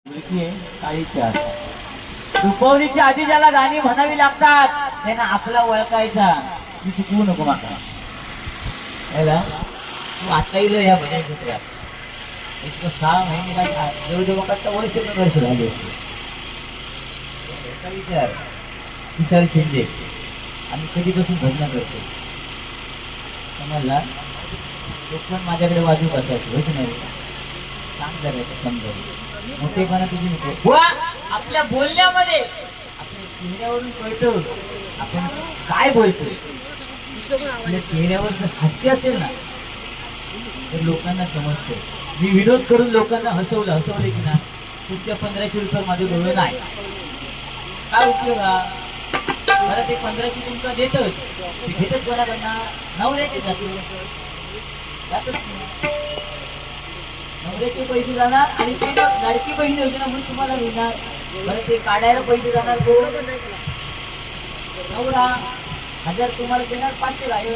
काळीच्या दुपावलीच्या आधी ज्याला गाणी म्हणावी लागतात त्यांना आपला ओळखायचा. तू शिकवू नको माका तू आता येईल या भजन क्षेत्रात. एक 6 महिने काय जवळजवळ वर्ष झाले. विचार तुषार शिंदे आम्ही कधीपासून भजन करतो समजला. लोक माझ्याकडे वाजू बसायचं होत नाही. सांग जरायचं समजा मोठेपणा तुझी नको. आपल्या बोलण्यामध्ये आपल्या चेहऱ्यावरून कळतं आपण काय बोलतोय. आपल्या चेहऱ्यावर जर हास्य असेल ना तर लोकांना समजतं. मी विरोध करून लोकांना हसवले की ना तुमच्या 1500 रुपये माझे डोळे नाही काय उपयोग हा. बरं ते 1500 तुमका देतच ते घेतच कोणाकडनं नवऱ्याचे जातच नवऱ्याचे पैसे जाणार आणि ते लाडकी बहीण योजना म्हणून तुम्हाला मिळणार. बरं ते काढायला पैसे जाणार कोण नवरा 1000 तुम्हाला देणार 500 आहे.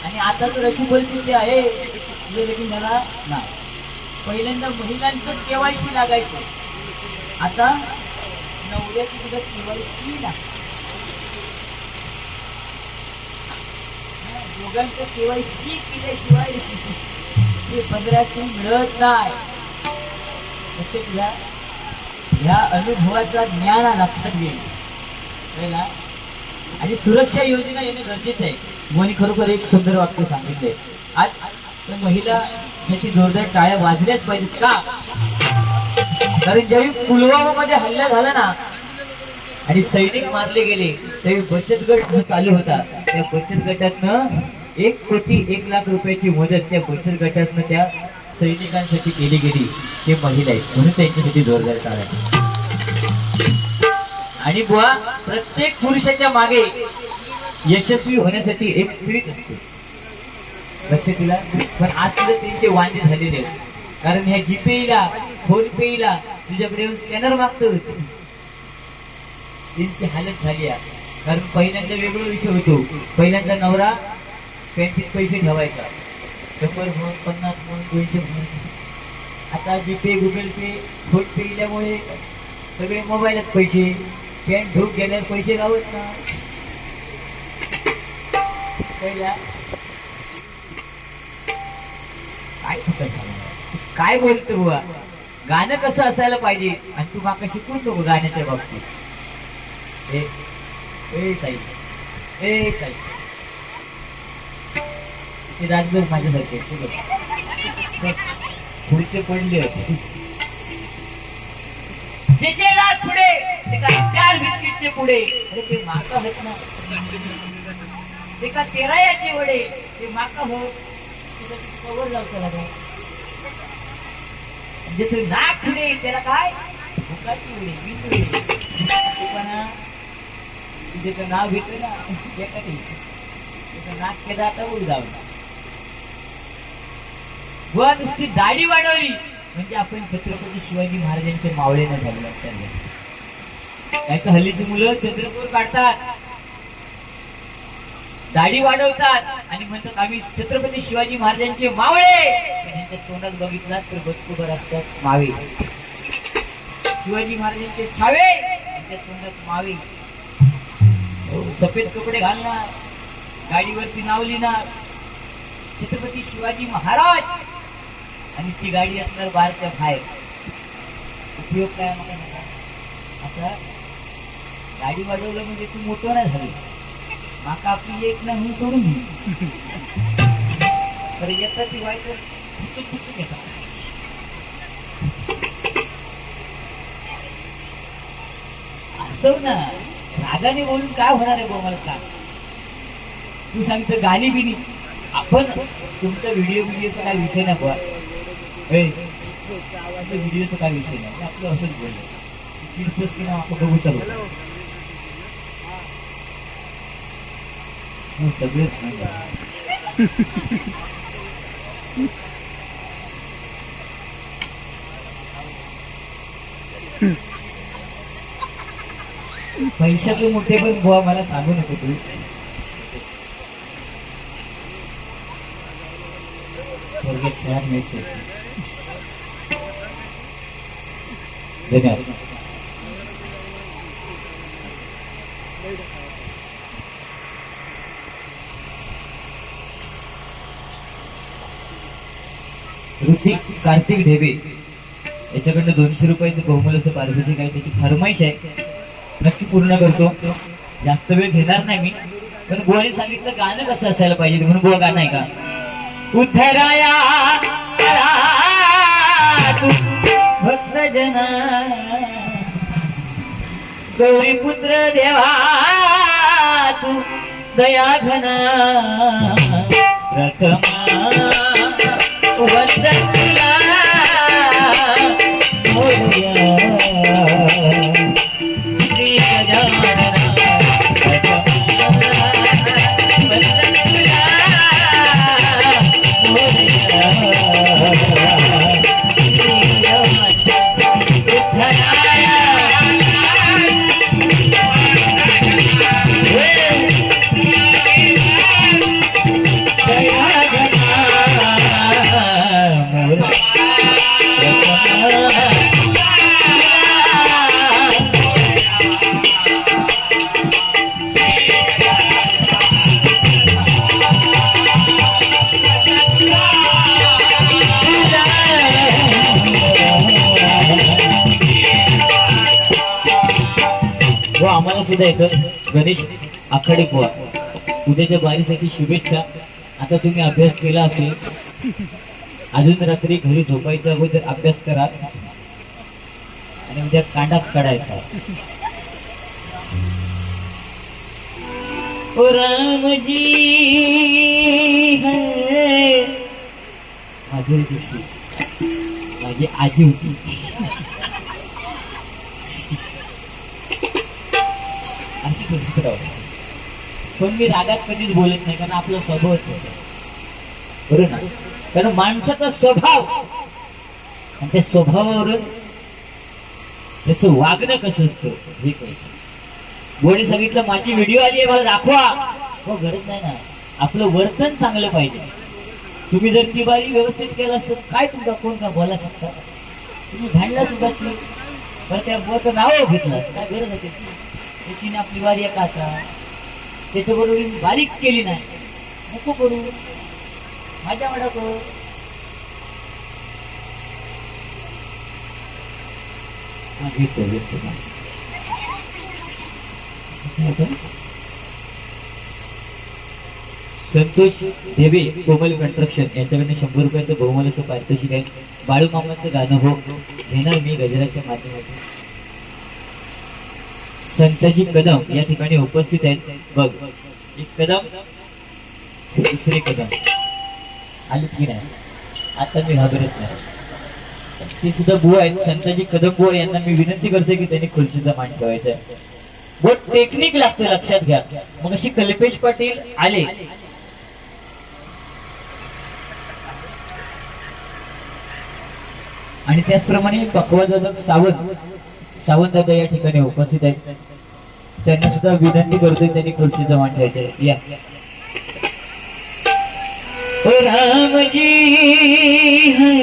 आणि आता तर अशी परिस्थिती आहे लगीन झाला नाही. पहिल्यांदा महिलांचं केवायसी लागायचं आता नवऱ्याची सुद्धा केवायसी लागते. दोघांचं केवायसी केल्याशिवाय ते 1500 मिळत नाही. लक्षात घ्या. ह्या अनुभवाचा ज्ञान लक्षात घेईल. आणि सुरक्षा योजना येणं गरजेचं आहे. मोनी खरोखर एक सुंदर वाक्य सांगितलंय. आज तर महिलांसाठी जोरदार टाळ्या वाजल्याच पाहिजेत का. कारण ज्यावेळी पुलवामामध्ये हल्ला झाला ना आणि सैनिक मारले गेले त्यावेळी बचत गट जो चालू होता त्या बचत गटातनं 1 कोटी 1 लाख रुपयाची मदत त्या बचत गटातनं त्या सैनिकांसाठी केली गेली. ते महिला आहेत म्हणून त्यांच्यासाठी जोरदार टाळ्या. आणि बुवा प्रत्येक पुरुषाच्या मागे यशस्वी होण्यासाठी एक स्त्रीच असते. लक्षात दिला. पण आज सुद्धा त्यांचे वांदे झालेले आहेत. कारण ह्या जीपेला फोन पेला तुझ्याकडे स्कॅनर मागतो त्यांची हालत झाली आहे. कारण पहिल्यांदा वेगळा विषय होतो. पहिल्यांदा नवरा पॅन्टीत पैसे ठेवायचा 100 म्हणून 50 म्हणून 200 म्हणून. आता जीपे गुगल पे फोन पे इल्यामुळे सगळे मोबाईलात पैसे. पॅन्ट ढोक गेल्यावर पैसे लावत ना. पहिला काय बोलतो बुवा. गाणं कसं असायला पाहिजे आणि तू माका शिकवून नको गाण्याच्या बाबतीत. ताई ते राजभर माझ्यासारखे पुढचे पडले त्याचे लाट पुढे ते काय 4 बिस्किटचे पुढे. अरे ते माका होत ना. ते का 13 याचे वडे ते माका हो कवर लावतो. ज्याचं नाक पुढे त्याला काय भुकाची उडी ज्याचं नाव घेतलं ना त्याचं नाक केलं आता उड जाऊ. व नुसती दाढी वाढवली म्हणजे आपण छत्रपती शिवाजी महाराजांचे मावळे न झाले. लक्षात घ्या. नाही तर हल्लीची मुलं चंद्रपूर काढतात दाढी वाढवतात आणि म्हणतात आम्ही छत्रपती शिवाजी महाराजांचे मावळे. त्यांच्या तोंडात बघितलात तर बचकुबर असतात मावे. शिवाजी महाराजांचे छावे त्यांच्या तोंडात मावे. सफेद कपडे घालणार गाडीवरती नाव लिहिणार छत्रपती शिवाजी महाराज आणि ती गाडी असणार बारच्या बाहेर. उपयोग काय मला असं गाडी वाढवलं म्हणजे तू मोठं नाही झालं. माका आपली एक ना म्हणून सोडून घे तर येतात ती वाईट पुचक येतात. असं ना रागाने बोलून काय होणार आहे मला सांग. तू सांगतो गाणी बिनी आपण तुमचा व्हिडिओचा काय विषय नाही बुवा. व्हिडिओचा काय विषय नाही आपलं असंच बोललं चिडतोस की ना आपण बघू चालू सगळेच पैशाचे मोठे पण बुवा मला सांगू नको तू. खेळात मिळते धन्यवाद. ऋतिक कार्तिक ढेबे याच्याकडनं 200 रुपयाचं बहुमूल्य असं पारितोषिक आहे. त्याची फरमाईश आहे, नक्की पूर्ण करतो. जास्त वेळ घेणार नाही मी, पण बुवाने सांगितलं गाणं कसं असायला पाहिजे म्हणून बुवा गाणं आहे का. उद्धराया तू भक्त जना गौरी पुत्र देवा तू दया घना प्रथमा वंदन तुला श्री गजानना आम्हाला सुद्धा येतं. गणेश आखाडे बुवा उद्याच्या बारीसाठी शुभेच्छा. आता तुम्ही अभ्यास केला असेल, अजून रात्री घरी झोपायच्या अगोदर अभ्यास करा आणि उद्या कांडात काढायचा. ओ रामजी है माधुरी दीक्षित माझी आजी होती. पण मी रागात कधीच बोलत नाही, कारण आपला स्वभाव बरोबर ना. कारण माणसाचा स्वभाव आणि त्या स्वभावावरून त्याचं वागणं कसं असतं हे कसं. बोलणी सांगितलं माझी व्हिडिओ आली आहे मला दाखवा, हो गरज नाही ना. आपलं वर्तन चांगलं पाहिजे. तुम्ही जर ती बारी व्यवस्थित केलं असतं काय तुमचा कोण का बोला शकता. तुम्ही भांडला सुद्धा पण त्या बोलचं नाव घेतलं काय गरज आहे त्याची. त्याची आपली वारी का आता त्याच्याबरोबर बारीक केली नाही, नको करू माझ्या वाडा करू. घेतो घेतो संतोष देवे कोमल कंस्ट्रक्शन यांच्याकडे 100 रुपयाचं बहुमूल्य पारितोषिक आहे. बाळू मामाचं गाणं हो घेणार मी गजराच्या माध्यमातून. संतजी कदम या ठिकाणी उपस्थित आहेत. बघ एक कदम दुसरे कदम आले की नाही, आता मी घाबरत नाही. ते सुद्धा बुवा आहेत संतजी कदम बुवा. यांना मी विनंती करतोय की त्यांनी खुर्चीचा मान ठेवायचा आहे. बहुत टेक्निक लागते लक्षात घ्या. मग अशी कल्पेश पाटील आले आणि त्याचप्रमाणे पक्वादादक सावंत दादा या ठिकाणी उपस्थित आहेत. त्यांना सुद्धा विनंती करतोय त्यांनी खुर्चीचा मान ठेवायचा. या रामजी है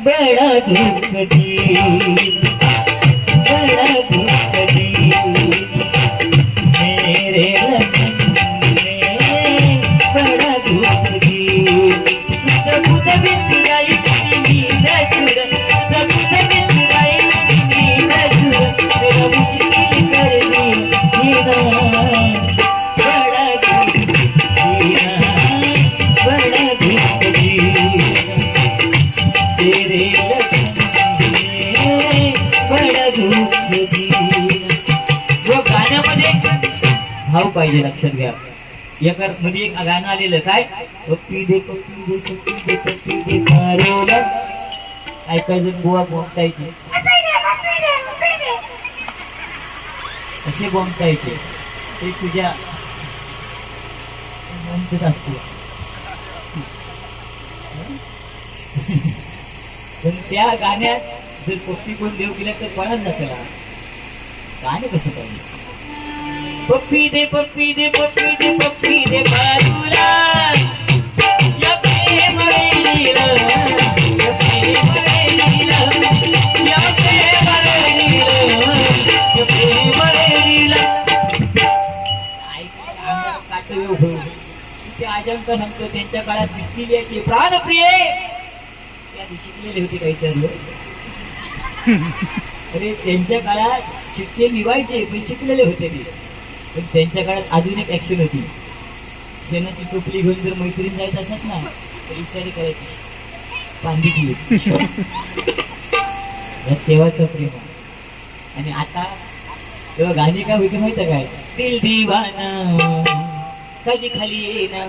बड़ा दुख दी बड़ा दुख दी मेरे रतन में बड़ा दुख दी. सुध बुध बिसराई नींद चुर सुध बुध बिसराई नींद चुर मेरा मुश्किल कर दी बड़ा दुख जीना बड़ा दुख जीना तेरे बड़ा दुख जीना. व गाण्यामध्ये भाव पाहिजे लक्षात घ्या. एका मध्ये एक गाणं आलेलं काय पप्पी दे पप्पी दे पप्पी दे पप्पी दे पारोला. ऐकायचं बुवा बोंबतायचे असे बोंबतायचे ते तुझ्या म्हणत असतो. पण त्या गाण्यात जर पप्पी कोण देव केला तर पळत जाते. गाणे कसं पाहिजे. पप्पी दे पप्पी दे पप्पी दे पप्पी दे बाजूला या प्रेम वेळीला या प्रेम वेळीला या राजांका सांगतो त्यांच्या काळात चिठ्ठी लिहायची प्राणप्रिय शिकलेले होते काही सर्व. अरे त्यांच्या काळात चिठ्ठी लिवायचे पण शिकलेले होते ते. पण त्यांच्या काळात अजून एक ऍक्शन होती. शेणाची टोपली घेऊन जर मैत्रीण जायचं असत ना तर इशारे करायची पांडी तेव्हाच प्रेम. आणि आता तेव्हा गाणी काय होती माहिती काय, दिल दिवाना कधी खाली येना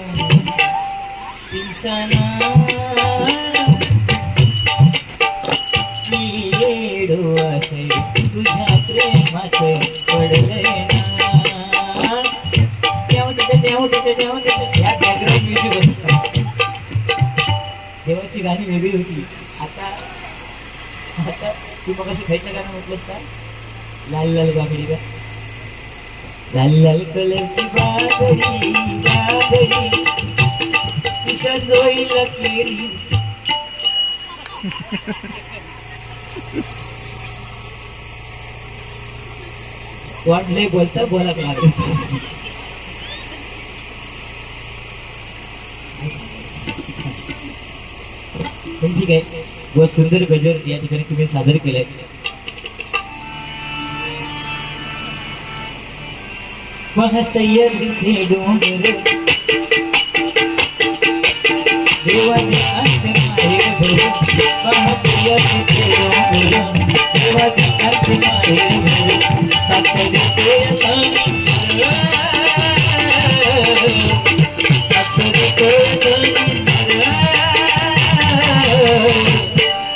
दिवसाना मी येडो असे तुझ्या प्रेमात पडले ना. या बॅकग्राऊंड म्युझिक होती. देवाची गाणी वेगळी होती. आता आता तू मग असं खायचं गाणं म्हटलंस का, लाल लाल बागडी का, लाल लाल कलरची बागडी बागडी तुझ्या जोईला केली. वाटले बोलता बोला लागलं. पण ठीक आहे, बहुत सुंदर गजर या ठिकाणी तुम्ही सादर केलाय. सह्याद्रीचे डोंगर देवाचे कांचे माहेर भरून, सह्याद्रीचे डोंगर देवाचे कांचे माहेर भरून, साक्ष देतोय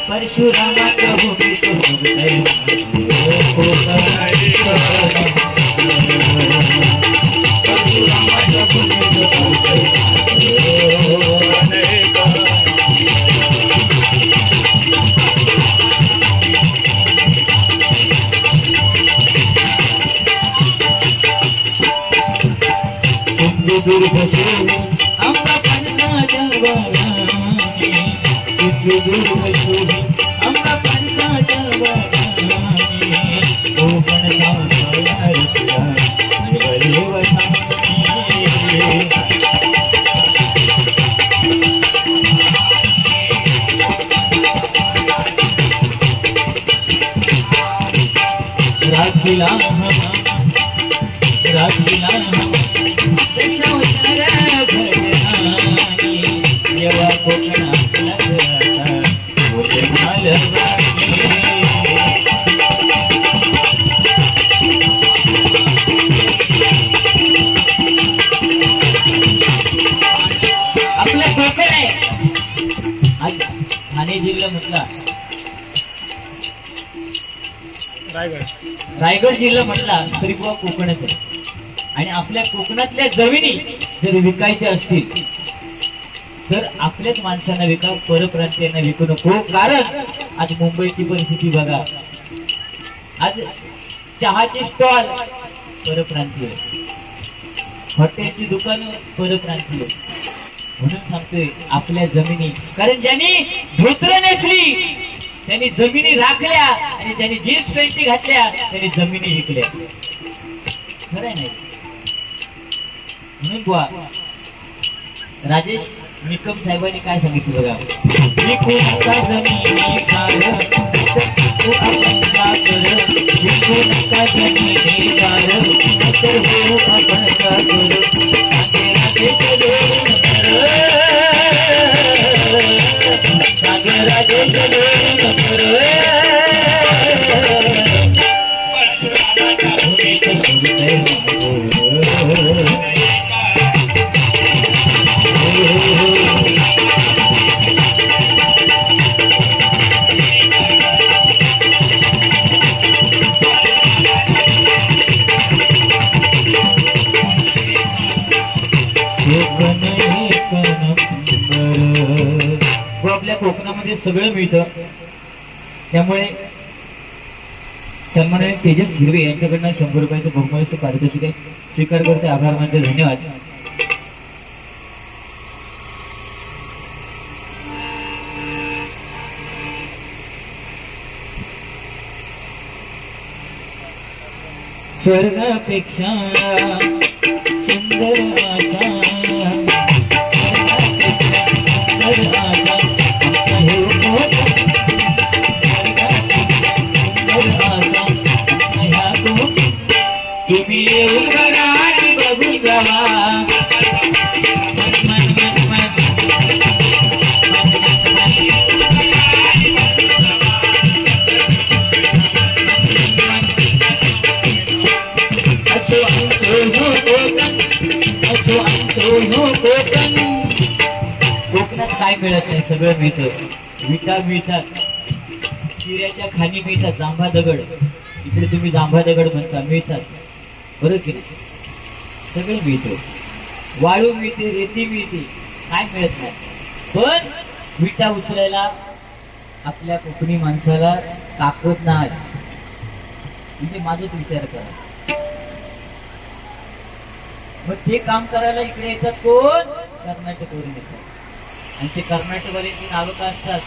परशुरामाच्या भूमीत आम्हा पंचाच्या वराने, आम्हा पंचाच्या वराने, कोकण सावळा रस्ता वले वसाने. राखीला राखीला देवा कोकणातला आपला कोकण आहे. आज ठाणे जिल्हा म्हटला, रायगड जिल्हा म्हटला तरी बुवा कोकणच आहे. आणि आपल्या कोकणातल्या जमिनी जर विकायच्या असतील तर आपल्याच माणसांना विका, परप्रांतीयांना विकू नको. कारण आज मुंबईची परिस्थिती बघा, आज चहाची स्टॉल परप्रांतीय, हॉटेलची दुकानं परप्रांतीय. म्हणून सांगतोय आपल्या जमिनी, कारण ज्यांनी धोत्र नेसली त्यांनी जमिनी राखल्या आणि ज्यांनी जीन्स पॅन्टी घातल्या त्यांनी जमिनी विकल्या. खरं नाही. म्हणून बुवा राजेश निकम साहेबांनी काय सांगितलं बघा, आपल्या कोकणामध्ये सगळं मिळतं. त्यामुळे सन्माननीय तेजस हिरवे यांच्याकडनं 100 रुपयाचं बहुमूल्य पारितोषिक आहे, स्वीकार करते. आभार मानते, धन्यवाद. स्वर्गापेक्षा सुंदर आशा उभं राही बघू जावा कोकणात काय मिळत नाही सगळं मिळतं विटा मिळतात चिऱ्याच्या खाणी मिळतात जांभा दगड इकडे तुम्ही जांभा दगड म्हणता मिळतात बरं की नाही सगळं मिळतं वाळू मिळते रेती मिळते काय मिळत नाही पण विटा उचलायला आपल्या कोकणी माणसाला ताकद नाही म्हणजे माझाच विचार करा मग ते काम करायला इकडे येतात कोण कर्नाटकवरून येतात आणि ते कर्नाटकवाल्यांची नावं का असतात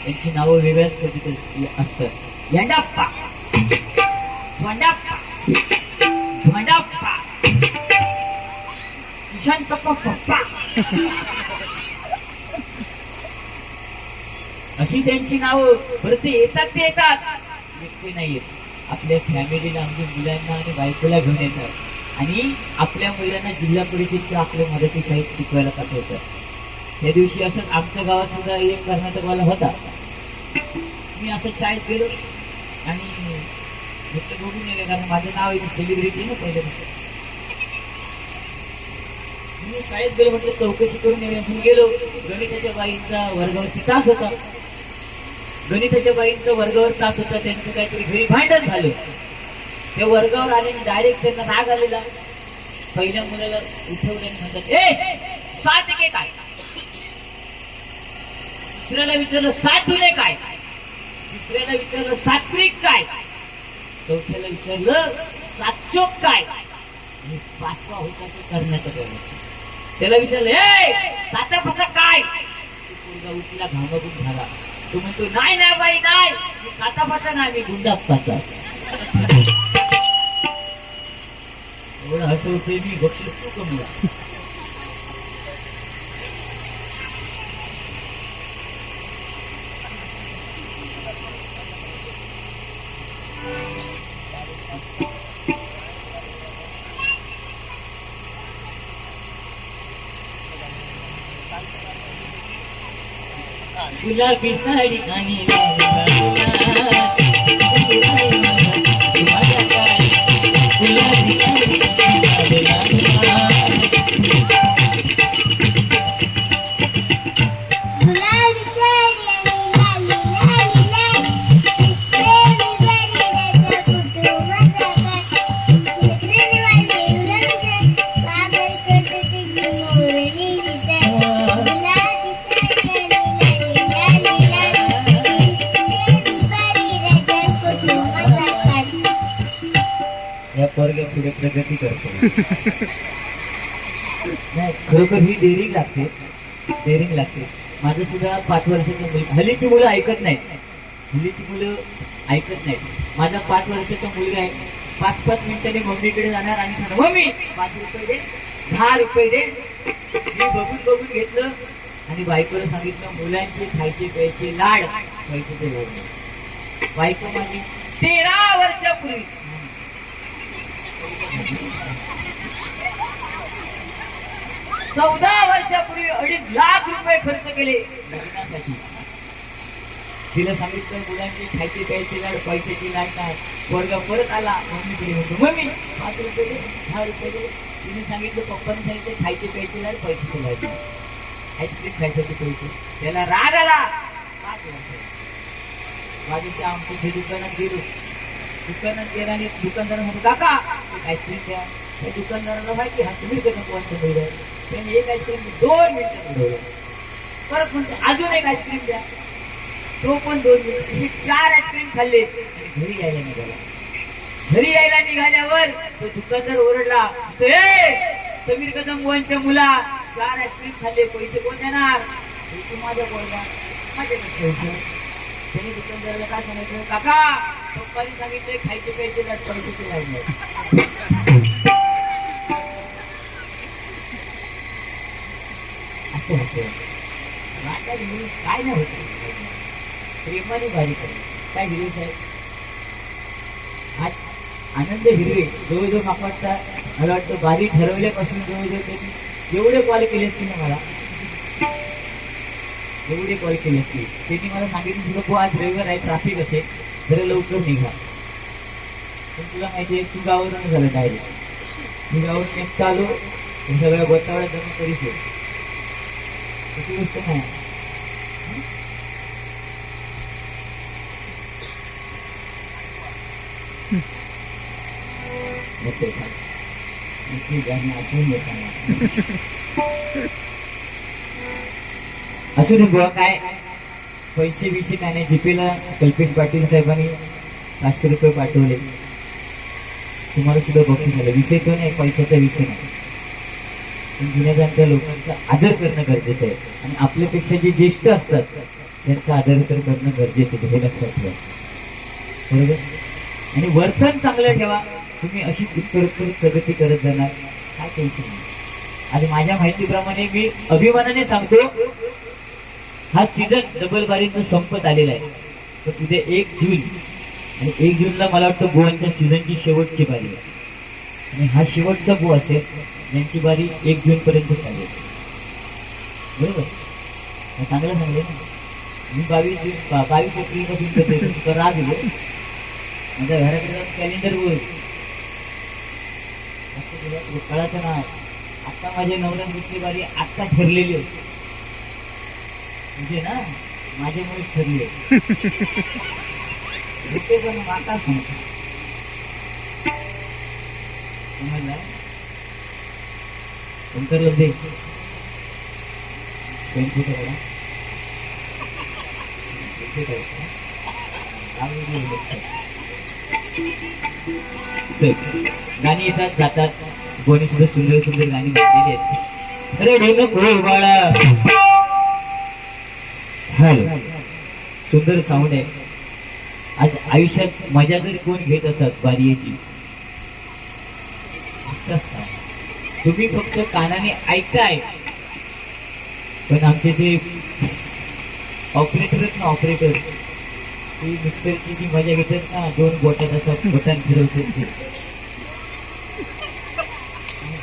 त्यांची नावं वेगळ्याच कधी असतात यंडाप्पा धोंडाप्पा धोंडाप्पा किशांतप्पा पप्पा अशी त्यांची नावं बरं ते येतात एकटे नाही येत आपल्या फॅमिलीला आमच्या मुलांना आणि बायकोला घेऊन येतात आणि आपल्या मुलांना जिल्हा परिषदच्या आपल्या मराठी शाळेत शिकवायला पाठवतात त्या दिवशी असं आमच्या गावात सुद्धा एक कर्नाटकवाला होता मी असं शाळेत गेलो आणि फक्त बघून गेले कारण माझं नाव इथे सेलिब्रिटी ना पहिले मी शाळेत गेलो म्हटलं चौकशी करून गेलो गणिताच्या बाईंचा वर्गावरती तास होता गणिताच्या बाईंचा वर्गावर तास होता त्यांचं काहीतरी घरी भांडण झालं त्या वर्गावर आले डायरेक्ट त्यांना राग आलेला पहिल्या मुलाला उठवल्याने म्हणतात ए 7 एके काय दुसऱ्याला विचारलं 7 दुने काय तिसऱ्याला विचारलं 7 त्रिक काय चौथ्याला विचारलं 7 चोक काय आणि 5वा होता तो कर्नाटकवाला त्याला विचारलं ए 7 फसा काय मुलगा उठला घामाघूम झाला तो म्हणतो नाही ना बाई नाही मी 7 फसा नाही मी गुंडाप्पाचा एवढं असं होतंय मी बक्षीस तू कमला गुलाबी साडी आणि पुढे प्रगती करतो नाही खरोखर ही डेअरिंग लागते माझं सुद्धा 5 वर्षाचं मुलगा हल्लीची मुलं ऐकत नाहीत माझा 5 वर्षाचा मुलगा आहे 5-5 मिनिटांनी मम्मीकडे जाणार आणि सांगणार मम्मी 5 रुपये दे 10 रुपये दे मी बघून घेतलं आणि बायकोला सांगितलं मुलांचे खायचे प्यायचे लाड पैशाचे लाड बायको माझी 13 वर्षापूर्वी 14 वर्षापूर्वी 2.5 लाख रुपये खर्च केले लग्नासाठी तिला सांगितलं मुलांचे खायचे प्यायचे लाड पैशाची लाड काय पोरगा परत आला मम्मीकडे म्हणतो मम्मी 5 रुपये दे 10 रुपये दे तिने सांगितलं पप्पाने सांगितलं खायचे प्यायचे लाड पैशाचे लाड आईस्क्रीम खायसाठी पैसे त्याला राग आला 5 वर्ष माझ्या आमच्या दुकानात गेलो दुकानात गेला आणि दुकानदार म्हणतो काका आईस्क्रीम द्या त्या दुकानदाराला माहिती हा तुम्ही कधी कोणतं मिळेल त्यांनी एक आईस्क्रीम 2 मिनिटं मिळवलं परत म्हणतो अजून एक आईस्क्रीम द्या तो पण 2 मिनिट अशी 4 आईस्क्रीम खाल्ले घरी यायला निघाल्यावर तो दुकानदार ओरडला समीर कदम बुवांच्या मुला 4 आईस्क्रीम खाल्ले पैसे कोण देणार तू माझ्या बोलला माझ्याकडे पैसे त्याने दुकानदाराला काय सांगितलं काका पप्पाने सांगितले खायचे प्यायचे लाट पैशाचे लागले असं होतं काय नाही होत प्रेमाने बारी कर काय हिरो साहेब आज आनंद हिरवे जवळजवळ माका वाटतं, मला वाटतं बारी ठरवल्यापासून जवळजवळ त्यांनी एवढे कॉल केले असतील ना मला, एवढे कॉल केले असतील. त्यांनी मला सांगितलं तुझं आज रविवार आहे, ट्रॅफिक असेल, जरा लवकर निघा. पण तुला माहिती आहे तू गावावरून झालं डायरेक्ट, मी गावावरून नेमकं आलो, सगळ्या गोतावळ्या जमीन करीच तशी गोष्ट नाही. असू दे बुवा, काय पैसे विषय काय नाही. जीपेला कल्पेश पाटील साहेबांनी 500 रुपये पाठवले, तुम्हाला सुद्धा बघून झालं. विषय तो नाही, पैशाचा विषय नाही, पण जुन्या जाणत्या लोकांचा आदर करणं गरजेचं आहे. आणि आपल्यापेक्षा जे ज्येष्ठ असतात त्यांचा आदर तर करणं गरजेचं आहे, हे लक्षात ठेवा. बरोबर. आणि वर्तन चांगलं ठेवा, तुम्ही अशी उत्तरोत्तर प्रगती करत जाणार, काय टेन्शन नाही. आणि माझ्या माहितीप्रमाणे मी अभिमानाने सांगतो, हा सीझन डबल बारीचा संपत आलेला आहे. तर उद्या 1 जून, आणि 1 जूनला मला वाटतं बुवांच्या सीझनची शेवटची बारी आहे. आणि हा शेवटचा बुवा असेल ज्यांची बारी 1 जून पर्यंत चालेल. बरोबर. चांगलं सांगले ना मी. 22 एप्रिल पासून राग दिलो माझ्या घराकडे जाऊन कॅलेंडर बोल कळाचं ना. आता माझ्या नवऱ्यांची बारी आत्ता ठरलेली आहे, म्हणजे ना माझ्यामुळेच ठरली आहे. पण आता सांगतो समजला. शंकर लब्धे गाणी येतात जातात, कोणी सुद्धा सुंदर सुंदर गाणी म्हटलेली आहेत. अरे नको बाळा, हॅलो, सुंदर साऊंड आहे. आज आयुष्यात मजा जरी कोण घेत असतात बारीची, तुम्ही फक्त कानाने ऐकताय. पण आमचे ते ऑपरेटर आहेत ना, ऑपरेटर, ती मिक्सरची जी मजा घेतात ना, 2 बोटात असं बोटान फिरवतात ते,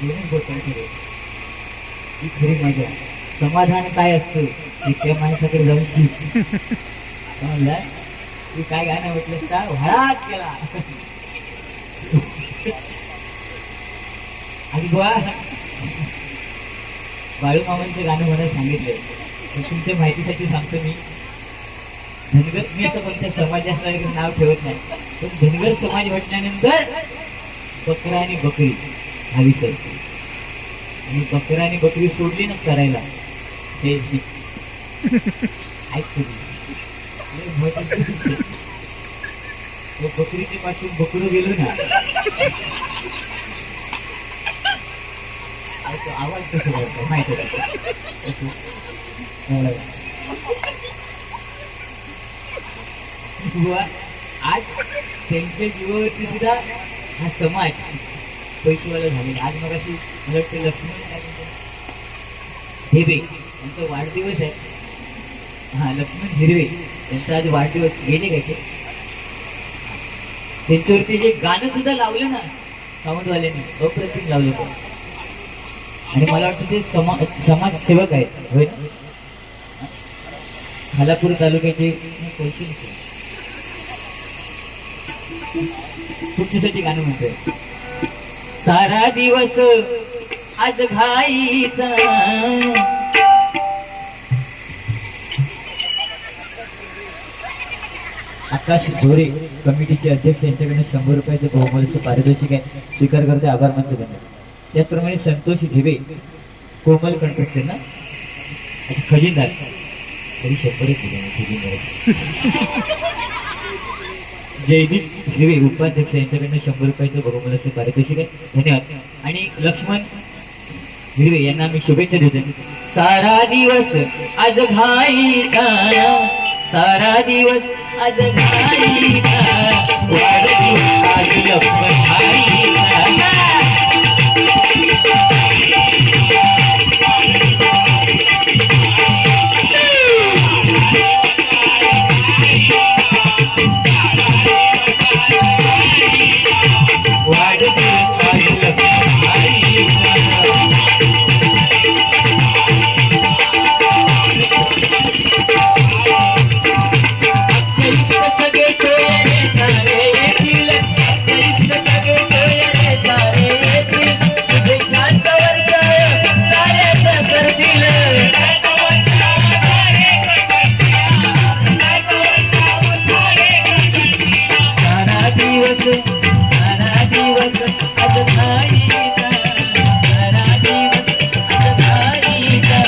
2 बोटान फिरवतात, ती खरी मजा. समाधान काय असतं ते त्या माणसाकडे जाऊन शिक. म्हणला तू काय गाणं म्हटलं का, व्हाळात केला. आणि बुवा बाळू मामांचं गाणं म्हणायला सांगितलंय, पण तुमच्या माहितीसाठी सांगतो मी. धनगर, मी असं कोणत्या समाजाला नाव ठेवत नाही, पण धनगर समाज म्हटल्यानंतर बकरा आणि बकरी हा विषय असतो. आणि बकरा आणि बकरी सोडली ना करायला, ते बकरीच्या पासून बकरू गेलो ना, आवाज कसं करतो माहिती आज त्यांच्या जीवावरती सुद्धा हा समाज पैसेवाला झालेला. आज मग अशी मला वाटतं लक्ष्मण हिरवे यांचा वाढदिवस आहे. हा, लक्ष्मण हिरवे यांचा आज वाढदिवस. गेले काय ते त्यांच्यावरती जे गाणं सुद्धा लावलं ना सावंतवाल्यांनी, अप्रतिम लावलं होतं. आणि मला वाटतं ते समाजसेवक आहेत, होय ना. खालापूर तालुक्याचे पैसे तुमच्यासाठी गाणं म्हणतोय. सारा दिवस आज घाईचा, आकाश झोरे कमिटीचे अध्यक्ष यांच्याकडे 100 रुपयाचे बहुमूल्य पारितोषिक आहे, स्वीकार करते, आभार मानतो त्यांना. त्याचप्रमाणे संतोष ढेबे कोमल कन्स्ट्रक्शन ना खजिनदार, तरी 100 खजिनदार. जयदीप ढेबे उपाध्यक्ष यांच्याकडनं 100 रुपयाचं बहुमूल्य पारितोषिक आहे, धन्यवाद. आणि लक्ष्मण हिरवे यांना मी शुभेच्छा देतो. सारा दिवस आज घाईचा, सारा दिवस आज घाईचा, वाढदिवस आज लक्ष्मण घाईचा. सगळे सोयरे सारे येतील आपले इष्ट सगळे सोयरे सारे येतील शुभेच्छांचा वर्षा साऱ्याचा करतील सारा दिवस आज थाळीचा सारा दिवस आज थाळीचा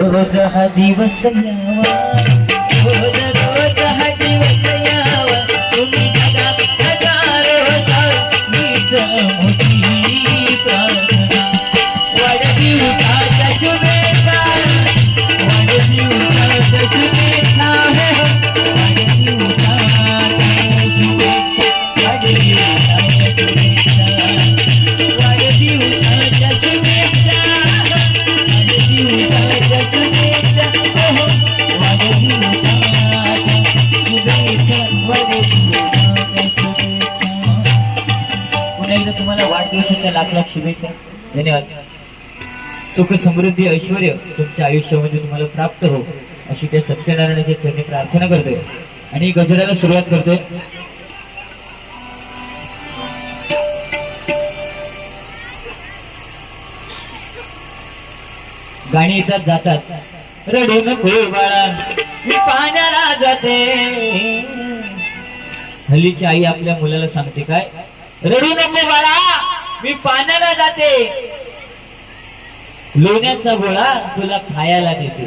रोज हा दिवस यावा रोज हा दिवस यावा तुम्ही जगा हजारो मीच मोठी प्रार्थना वाढदिवसाच्या शुभेच्छा वाढदिवसाच्या शुभेच्छा वाढदिवसाच्या शुभेच्छा तुम्हाला वाढदिवसाच्या लाख लाख शुभेच्छा. धन्यवाद. सुख समृद्धी ऐश्वर तुमच्या आयुष्यामध्ये तुम्हाला प्राप्त हो अशी त्या सत्यनारायणाच्या चरणी प्रार्थना करतोय आणि गजराला सुरुवात करतोय. गाणी येतात जातात रडू नको बाळा मी पाण्याला जाते. हल्लीची आई आपल्या मुलाला सांगते काय, रडू नको बाळा मी पाण्याला जाते, लोण्याचा गोळा तुला खायला देते.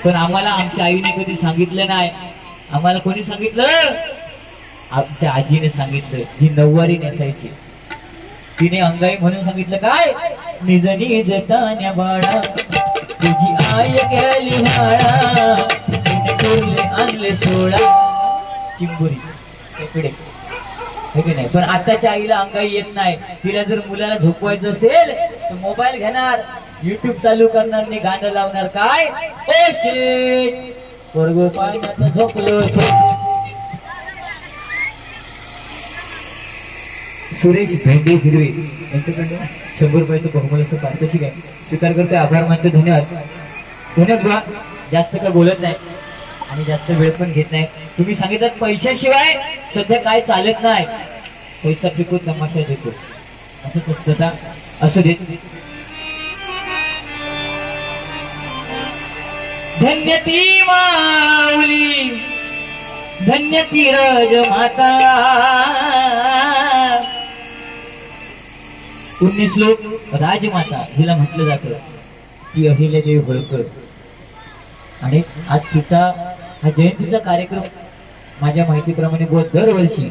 पण आम्हाला आमच्या आईने कधी सांगितलं नाही. आम्हाला कोणी सांगितलं? आमच्या आजीने सांगितलं, जी नऊवारी नेसायची. तिने अंगाई म्हणून सांगितलं काय, निज निज तान्या बाळा तुझी आई गेली भाळा तिने आणले सोळा चिंबुरी इकडे. नाही पण आताच्या आईला अंगाई येत नाही. तिला जर मुलाला झोपवायचं असेल तर मोबाईल घेणार, युट्यूब चालू करणार आणि गाणं लावणार काय, ओ शेट पोरगो पाण्यात झोपलो. सुरेश भेंडे हिरवे यांच्याकडे 100 रुपयाचं बहुमूल्याचं पारितोषिक आहे. स्वीकार करतोय, आभार मानतो. धन्यवाद. धन्यवाद. जास्त काय बोलत नाही आणि जास्त वेळ पण घेत नाही. तुम्ही सांगितलं पैशाशिवाय सध्या काय चालत नाही. पैसा फेकू तमाशा देतो असंच असतं. असं देत. धन्य ती माऊली धन्य ती राजमाता. 19 श्लोक राजमाता जिला म्हटलं जातं ती अहिल्यादेवी होळकर. आणि आज तिचा हा जयंतीचा कार्यक्रम माझ्या माहितीप्रमाणे दरवर्षी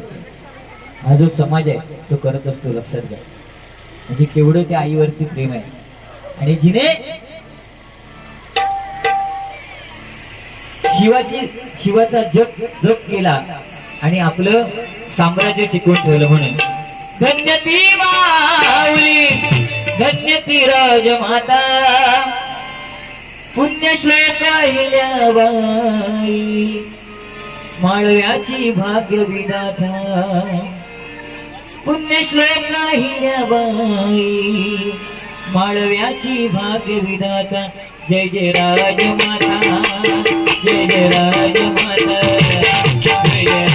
हा जो समाज आहे तो करत असतो. लक्षात घ्या म्हणजे केवढं त्या आईवरती प्रेम आहे. आणि जिने शिवाचा जप केला आणि आपलं साम्राज्य टिकवून ठेवलं. म्हणून धन्य ती माऊली धन्य ती राजमाता पुण्यश्लोक अहिल्याबाई माळव्याची भाग्य विधाता. पुण्यश्लोक हिऱ्याबाई माळव्याची भाग्य विधाता जय जय राजमाता जय जय राजमाता जय जय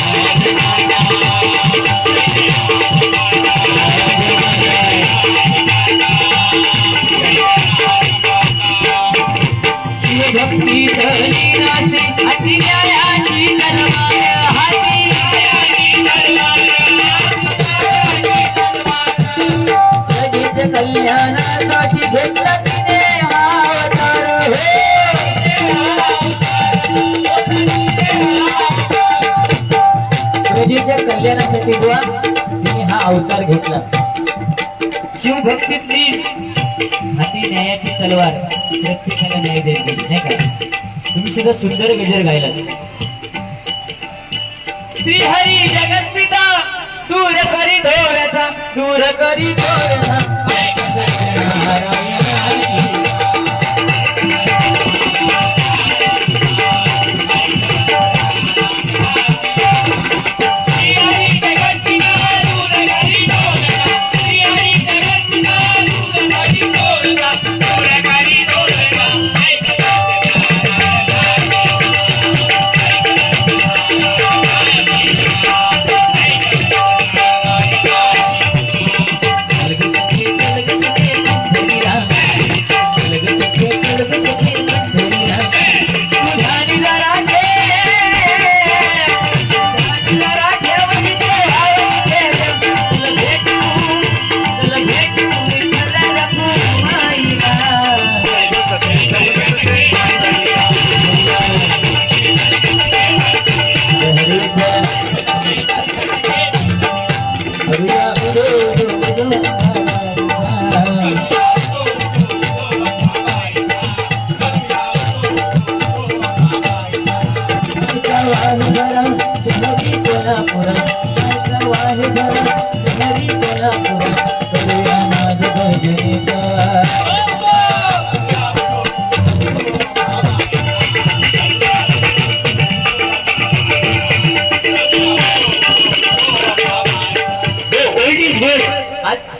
भक्ती धनी नासे अति न्यायाची तलवार हाती प्रजेच्या कल्याणासाठी घेतला तिने हा अवतार प्रजेच्या कल्याणासाठी बुवा तिने हा अवतार घेतला शिवभक्तीतली हाती न्यायाची तलवार प्रत्येकाला न्याय द्यायची नाही का तुम्ही सुद्धा सुंदर गजर गायला श्री हरी जगत्पिता दूर करी डोळ्याचा दूर करी डोळ्याचा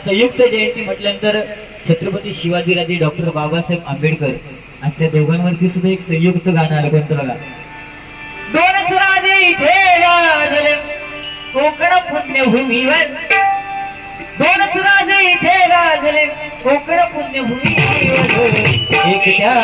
संयुक्त जयंती म्हटल्यानंतर छत्रपती शिवाजीराजे डॉक्टर बाबासाहेब आंबेडकर आणि त्या दोघांवरती सुद्धा एक संयुक्त गाणं आलं कोणतं बघा दोनच राजे इथे गाजले कोकण पुण्यभूमीवर दोनच राजे इथे गाजले कोकण पुण्यभूमीवर एक त्या